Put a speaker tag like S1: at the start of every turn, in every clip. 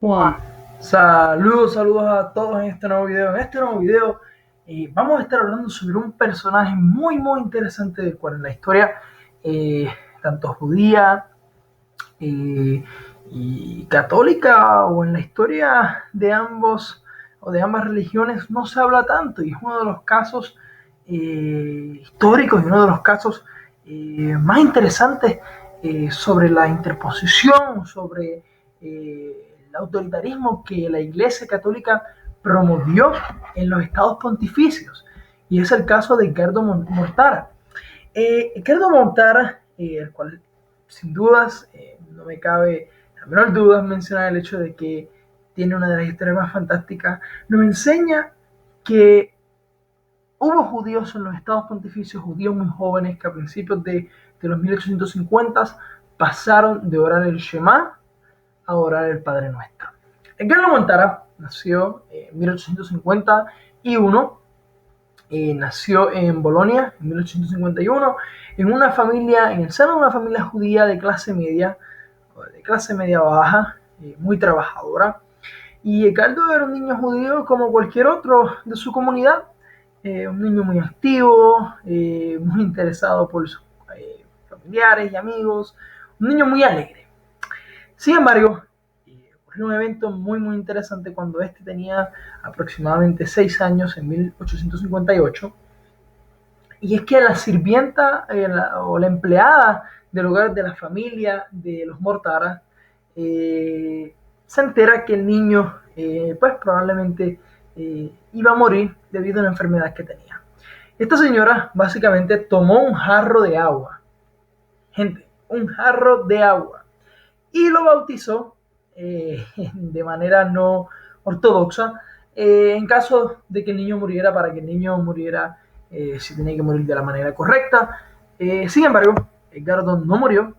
S1: Juan,
S2: Saludos a todos en este nuevo video. En este nuevo video vamos a estar hablando sobre un personaje muy interesante del cual en la historia, eh, tanto judía eh, y católica, o en la historia de ambos o de ambas religiones, no se habla tanto, y es uno de los casos históricos y uno de los casos más interesantes sobre la interposición, sobre el autoritarismo que la Iglesia Católica promovió en los estados pontificios, y es el caso de Edgardo Mortara. Edgardo Mortara, el cual sin dudas no me cabe la menor duda en mencionar el hecho de que tiene una de las historias más fantásticas, nos enseña que hubo judíos en los estados pontificios, judíos muy jóvenes, que a principios de los 1850 pasaron de orar el Shema a orar el Padre Nuestro. Edgardo Montara nació en 1851, nació en Bolonia en 1851, en el seno de una familia judía de clase media baja, muy trabajadora. Y Edgardo era un niño judío como cualquier otro de su comunidad, un niño muy activo, muy interesado por sus familiares y amigos, un niño muy alegre. Sin embargo, ocurrió un evento muy interesante cuando este tenía aproximadamente 6 años, en 1858, y es que la sirvienta o la empleada del hogar de la familia de los Mortara se entera que el niño pues probablemente iba a morir debido a una enfermedad que tenía. Esta señora básicamente tomó un jarro de agua, gente, un jarro de agua, y lo bautizó de manera no ortodoxa, en caso de que el niño muriera, para que el niño muriera si tenía que morir de la manera correcta. Sin embargo, Edgardo no murió,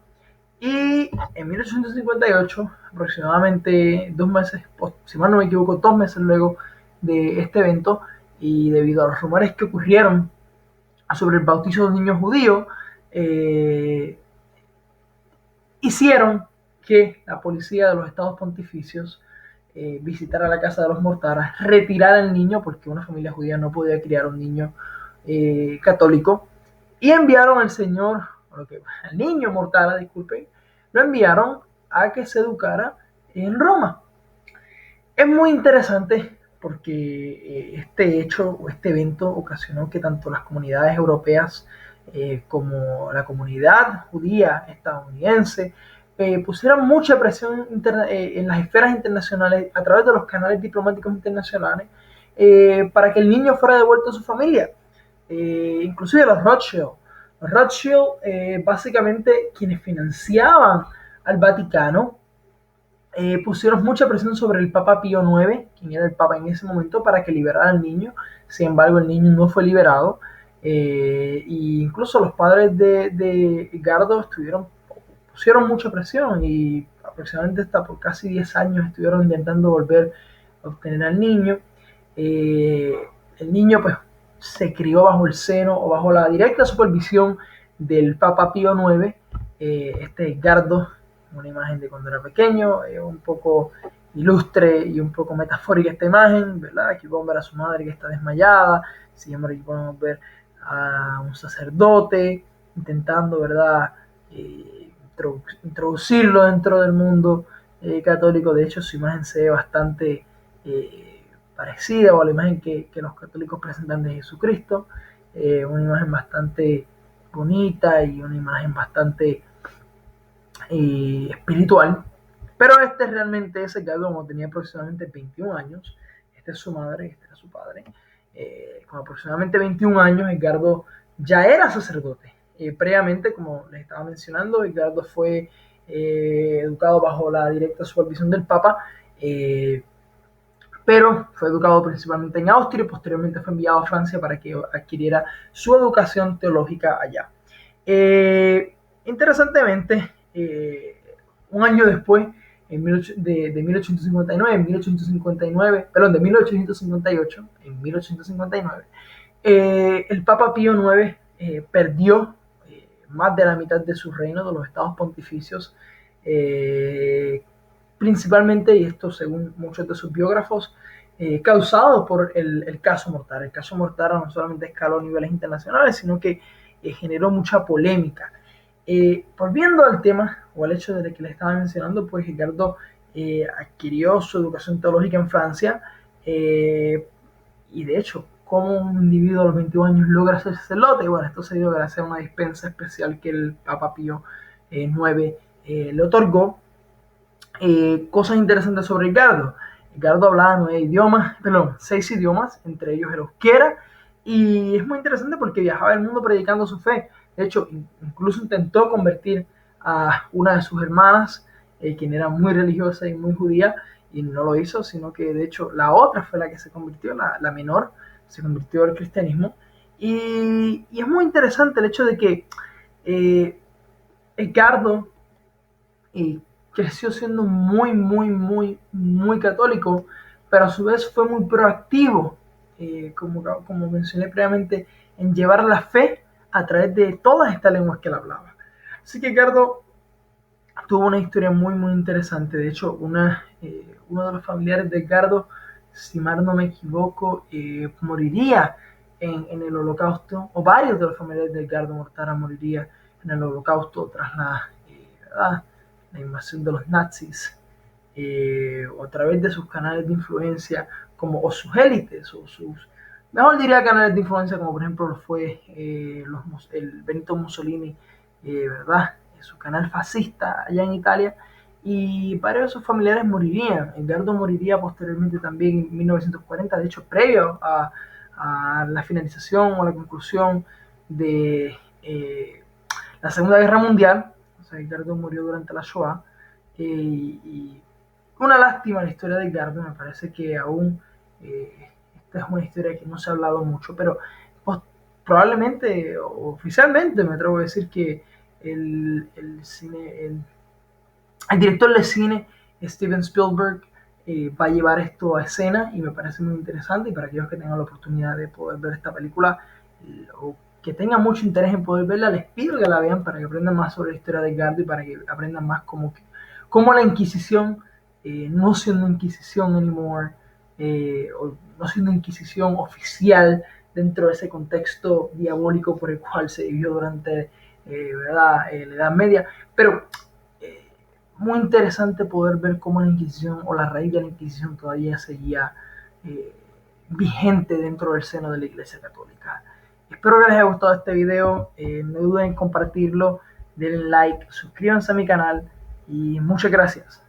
S2: y en 1858, aproximadamente 2 meses, si mal no me equivoco, 2 meses luego de este evento, y debido a los rumores que ocurrieron sobre el bautizo de un niño judío, eh, hicieron que la policía de los estados pontificios visitara la casa de los Mortaras, retirara al niño, porque una familia judía no podía criar un niño católico, y enviaron al niño Mortara, disculpen, lo enviaron a que se educara en Roma. Es muy interesante porque este hecho o este evento ocasionó que tanto las comunidades europeas como la comunidad judía estadounidense pusieran mucha presión en las esferas internacionales a través de los canales diplomáticos internacionales para que el niño fuera devuelto a su familia. Inclusive los Rothschild. Los Rothschild, básicamente quienes financiaban al Vaticano, pusieron mucha presión sobre el Papa Pío IX, quien era el Papa en ese momento, para que liberara al niño. Sin embargo, el niño no fue liberado. E incluso los padres de Edgardo pusieron mucha presión, y aproximadamente hasta por casi 10 años estuvieron intentando volver a obtener al niño. Eh, el niño pues se crió bajo el seno o bajo la directa supervisión del Papa Pío IX. Este Edgardo, una imagen de cuando era pequeño, un poco ilustre y un poco metafórica esta imagen, ¿verdad? Aquí podemos ver a su madre que está desmayada, siempre aquí podemos ver a un sacerdote intentando, ¿verdad?, introducirlo dentro del mundo católico. De hecho, su imagen se ve bastante parecida o a la imagen que los católicos presentan de Jesucristo, una imagen bastante bonita y una imagen bastante espiritual. Pero este realmente es Edgardo como tenía aproximadamente 21 años. Esta es su madre, este era su padre. Con aproximadamente 21 años, Edgardo ya era sacerdote. Previamente, como les estaba mencionando, Edgardo fue educado bajo la directa supervisión del Papa, pero fue educado principalmente en Austria y posteriormente fue enviado a Francia para que adquiriera su educación teológica allá. Interesantemente, un año después, de 1859, en 1859, perdón, de 1858, en 1859, el Papa Pío IX perdió más de la mitad de su reino, de los estados pontificios, principalmente, y esto según muchos de sus biógrafos, causado por el caso Mortara. El caso Mortara no solamente escaló a niveles internacionales, sino que generó mucha polémica. Volviendo al tema, o al hecho de que le estaba mencionando, pues Ricardo adquirió su educación teológica en Francia, y de hecho, como un individuo a los 21 años logra ser sacerdote. Bueno, esto se dio gracias a una dispensa especial que el Papa Pío IX le otorgó. Cosas interesantes sobre Ricardo. Ricardo hablaba 6 idiomas, entre ellos el euskera, y es muy interesante porque viajaba el mundo predicando su fe. De hecho, incluso intentó convertir a una de sus hermanas, quien era muy religiosa y muy judía, y no lo hizo, sino que de hecho la otra fue la que se convirtió, la menor, se convirtió al cristianismo. Y es muy interesante el hecho de que Ricardo y creció siendo muy católico, pero a su vez fue muy proactivo, como mencioné previamente, en llevar la fe a través de todas estas lenguas que él hablaba. Así que Ricardo tuvo una historia muy interesante. De hecho, uno de los familiares de Ricardo, si mal no me equivoco, moriría en el holocausto, o varios de los familiares de Ricardo Mortara moriría en el holocausto tras la invasión de los nazis, o a través de sus canales de influencia, o sus élites, mejor diría canales de influencia, como por ejemplo lo fue el Benito Mussolini, ¿verdad? Su canal fascista allá en Italia, y varios de sus familiares morirían. Edgardo moriría posteriormente también en 1940, de hecho previo a la finalización o la conclusión de la Segunda Guerra Mundial. O sea, Edgardo murió durante la Shoah, y una lástima la historia de Edgardo. Me parece que aún esta es una historia que no se ha hablado mucho, pero pues, probablemente, oficialmente me atrevo a decir que el director de cine Steven Spielberg va a llevar esto a escena, y me parece muy interesante. Y para aquellos que tengan la oportunidad de poder ver esta película, o que tengan mucho interés en poder verla, les pido que la vean para que aprendan más sobre la historia de Edgardo, y para que aprendan más cómo la Inquisición, no siendo Inquisición anymore, o no siendo Inquisición oficial dentro de ese contexto diabólico por el cual se vivió durante ¿verdad? La Edad Media, pero muy interesante poder ver cómo la Inquisición, o la raíz de la Inquisición, todavía seguía eh, vigente dentro del seno de la Iglesia Católica. Espero que les haya gustado este video, no duden en compartirlo, denle like, suscríbanse a mi canal, y muchas gracias.